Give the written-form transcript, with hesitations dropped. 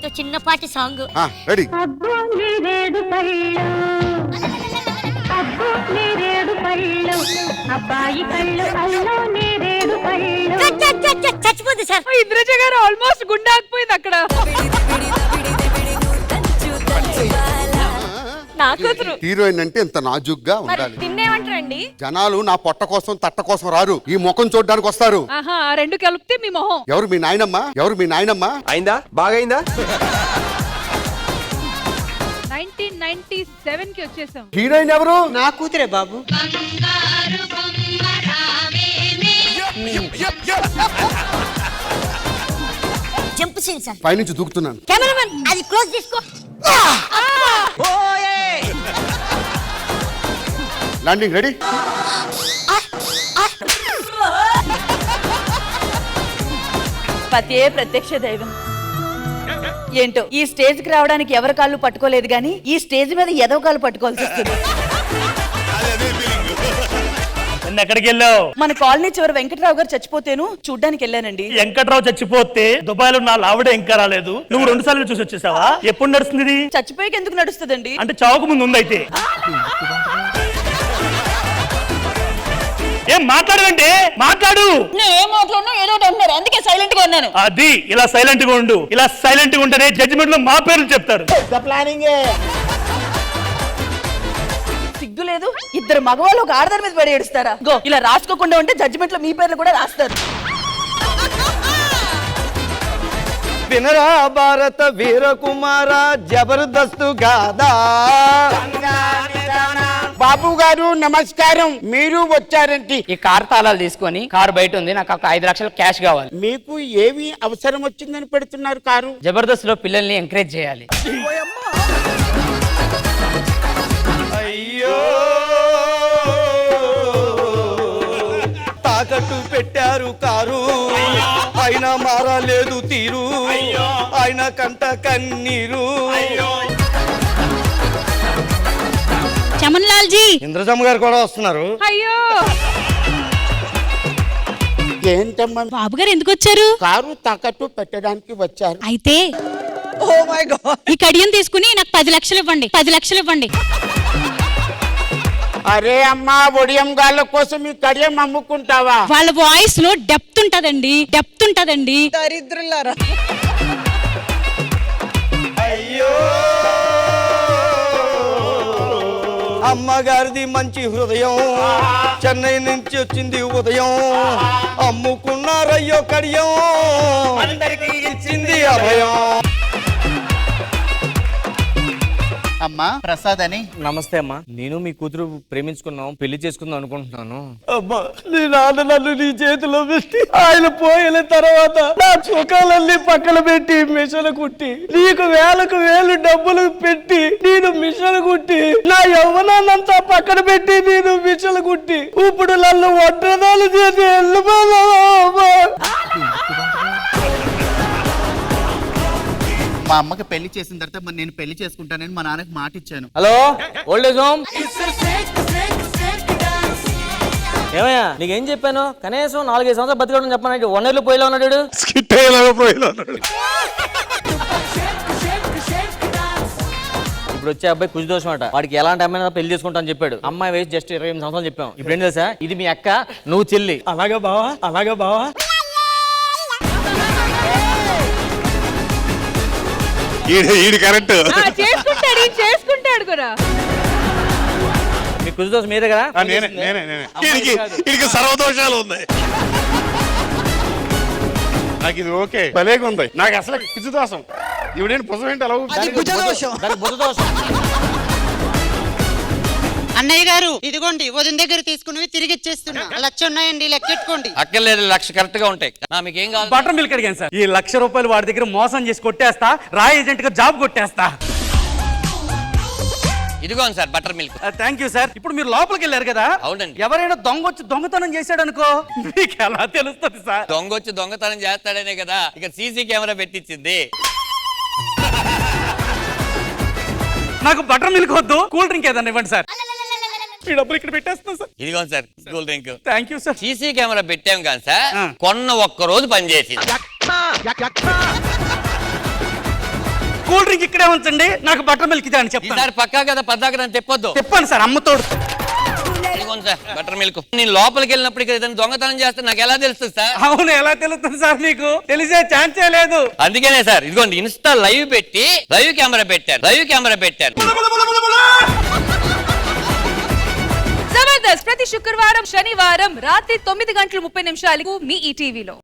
ఒక చిన్నపాటి song. Ready. చచ్చిపోతుంది సార్. ఇంద్రజ గారు ఆల్మోస్ట్ గుండె ఆగిపోయింది అక్కడ. నా కూతురు హీరోయిన్ అంటే ఇంత నాజుగ్గా ఉండాలి. తిన్నేమంటారండి? జనాలు నా పొట్ట కోసం తట్ట కోసం రారు, ఈ ముఖం చూడడానికి వస్తారు. ఆహా, రెండు కలిపితే మీ మొహం. ఎవరు మీ నాయనమ్మా? ఎవరు మీ నాయనమ్మా? అయిందా? బాగైందా? 1997 కి వచ్చేసాం. హీరోయిన్ ఎవరు? నా కూతురే బాబు. Jump scene sir. పైనుంచి దూకుతున్నాను. కెమెరామెన్ అది క్లోజ్ తీసుకో. Landing ready. పతియే ప్రత్యక్ష దైవం. ఏంటో ఈ స్టేజ్ కి రావడానికి ఎవరి కాళ్ళు పట్టుకోలేదు గానీ ఈ స్టేజ్ మీద ఎదవ కాళ్ళు పట్టుకోవాల్సి వస్తుంది. ఎక్కడికి వెళ్ళావు? మన కాలనీ చివరి వెంకటరావు గారు చచ్చిపోతేను చూడ్డానికి వెళ్ళానండి. వెంకట్రావు చచ్చిపోతే దుబాయ్లో నా ఆవిడ ఇంకా రాలేదు, నువ్వు 2 సార్లు చూసి వచ్చేసావా? ఎప్పుడు నడుస్తుంది? చచ్చిపోయాక ఎందుకు నడుస్తుందండి? అంటే చావుకు ముందు ఉందైతే. ఏం మాట్లాడవంటే మాట్లాడు. ఏదో అంటున్నారు, అందుకే సైలెంట్ గా ఉన్నాను. అది ఇలా సైలెంట్ గా ఉండు. ఇలా సైలెంట్ గా ఉంటేనే జడ్జిమెంట్ లో మా పేర్లు చెప్తారు. సిగ్గు లేదు? ఇద్దరు మగవాళ్ళు ఒక ఆడదాని మీద పడి ఏడుస్తారా? గో ఇలా రాసుకోకుండా ఉంటే జడ్జిమెంట్ లో మీ పేర్లు కూడా రాస్తారు. వినరా భారత వీర కుమార జబర్దస్త్ గాదా. బాబు గారు నమస్కారం, మీరు వచ్చారంటే. ఈ కార్ తాళాలు తీసుకొని కారు బయట ఉంది, నాకు ఒక 5 లక్షలు క్యాష్ కావాలి. మీకు ఏమి అవసరం వచ్చిందని పెడుతున్నారు కారు? జబర్దస్త్ లో పిల్లల్ని ఎంకరేజ్ చేయాలి. అయ్యో తాకట్టు పెట్టారు కారు, అయినా మారలేదు తీరు, ఆయన కంట కన్నీరు. చమన్ లాల్ జీ, ఇంద్రజమ్మ గారు కూడా వస్తున్నారు. అయ్యో ఏంటమ్మా? బాబు గారు ఎందుకు వచ్చారు? కారు తాకట్టు పెట్టడానికి వచ్చారు. అయితే ఈ కడియం తీసుకుని నాకు 10 లక్షలు ఇవ్వండి. 10 లక్షలు ఇవ్వండి. అరే అమ్మా, ఒడియం గాళ్ళ కోసం ఈ కడియం అమ్ముకుంటావా? వాళ్ళ వాయిస్ లో డెప్త్ ఉంటదండి, డెప్త్ ఉంటదండి. దరిద్రులారా. అయ్యో అమ్మగారిది మంచి హృదయం, చెన్నై నుంచి వచ్చింది ఉదయం, అమ్ముకున్నారయ్యో కడియం, అందరికీ ఇచ్చింది అభయం. అమ్మా ప్రసాద్ అని. నమస్తే అమ్మా, నేను మీ కూతురు ప్రేమించుకున్నాం, పెళ్లి చేసుకుందాం అనుకుంటున్నాను. అమ్మా నీ నాన్న నన్ను నీ చేతిలో పెట్టి ఆయన పోయిన తర్వాత నా సుఖాలన్నీ పక్కన పెట్టి మిషన్ కుట్టి నీకు వేలకు వేలు డబ్బులు పెట్టి నేను మిషన్ కుట్టి నా యవ్వనాన్నంతా పక్కన పెట్టి నేను మిషన్ కుట్టి ఇప్పుడు నన్ను ఒంటరిదాలు చేసి వెళ్ళిపోదా. మా అమ్మకి పెళ్లి చేసిన తర్వాత మరి నేను పెళ్లి చేసుకుంటానని మా నాన్నకి మాట ఇచ్చాను. Hello old age home. ఏమయ్యా నీకేం చెప్పాను? కనీసం 4-5 సంవత్సరాలు బతికడం చెప్పాను. 1 year పోయిలో ఉన్నాడు. ఇప్పుడు వచ్చే అబ్బాయి కుజ దోషం అట, వాడికి ఎలాంటి అమ్మాయి పెళ్లి చేసుకుంటా అని చెప్పాడు. అమ్మాయి వయసు జస్ట్ 28 సంవత్సరాలు చెప్పాం. ఇప్పుడు ఏం తెలుసా, ఇది మీ అక్క, నువ్వు చెల్లి. అలాగా బావా, అలాగా బావా. చేసుకుంటాడు కూడా. మీ కుజ దోషం మీదే కదా? సర్వదోషాలు ఉన్నాయి. నాకు ఇది ఓకే, భలేగా ఉంది. నాకు అసలు పిచ్చి దోషం. ఇవిడేంటి పుస్తకం ఏంటి అలా? అన్నయ్య గారు ఇదిగోండి, వదిన దగ్గర తీసుకుని తిరిగి ఇచ్చేస్తున్నా. 1 లక్ష ఉన్నాయండి, లెక్కెట్టుకోండి. అక్కర్లేదు, 1 లక్ష కరెక్ట్ గా ఉంటాయి. మీకేం కావాలి? బటర్ మిల్క్ అడిగాను సార్. ఈ 1 లక్ష రూపాయలు వాడి దగ్గర మోసం చేసి కొట్టేస్తా, రాయ్ ఏజెంట్ గా జాబ్ కొట్టేస్తా. ఇదిగోండి sir butter milk. Thank you sir. ఇప్పుడు మీరు లోపలికి వెళ్ళారు కదా? అవునండి. ఎవరైనా దొంగ వచ్చి దొంగతనం చేశాడు అనుకో, మీకు ఎలా తెలుస్తుంది సార్? దొంగ వచ్చి దొంగతనం చేస్తాడనే కదా ఇక సీసీ కెమెరా పెట్టించింది. నాకు బటర్ మిల్క్ వద్దు, కూల్ డ్రింక్ ఏదన్నా ఇవ్వండి సార్. ఈ డబ్బులు ఇక్కడ పెట్టేస్తున్నా సార్. ఇదిగోండి sir cool drink. Thank you sir. CC camera పెట్టాం కానీ సార్, కొన్న ఒక్క రోజు పనిచేసింది. కూల్ డ్రింక్ ఇక్కడే ఉంచండి, నాకు బటర్ మిల్క్ ఇదే అని చెప్తాను. ఈసారి పక్కా కదా పద్దాక నన్ను తెప్పొద్దు. చెప్పండి సార్, అమ్మతోడు. ఇదిగోండి సార్ బటర్ మిల్క్. నేను లోపలికి వెళ్ళినప్పుడు ఇక్కడ ఏదైనా దొంగతనం చేస్తే నాకు ఎలా తెలుస్తుంది సార్? అవును, ఎలా తెలుస్తుంది సార్ మీకు? తెలిసే ఛాన్సే లేదు. అందుకనే సార్ ఇదిగోండి ఇన్స్టా లైవ్ పెట్టి లైవ్ కెమెరా పెట్టారు. జబర్దస్త్ ప్రతి శుక్రవారం శనివారం రాత్రి 9:30 మీ ఈటీవీలో.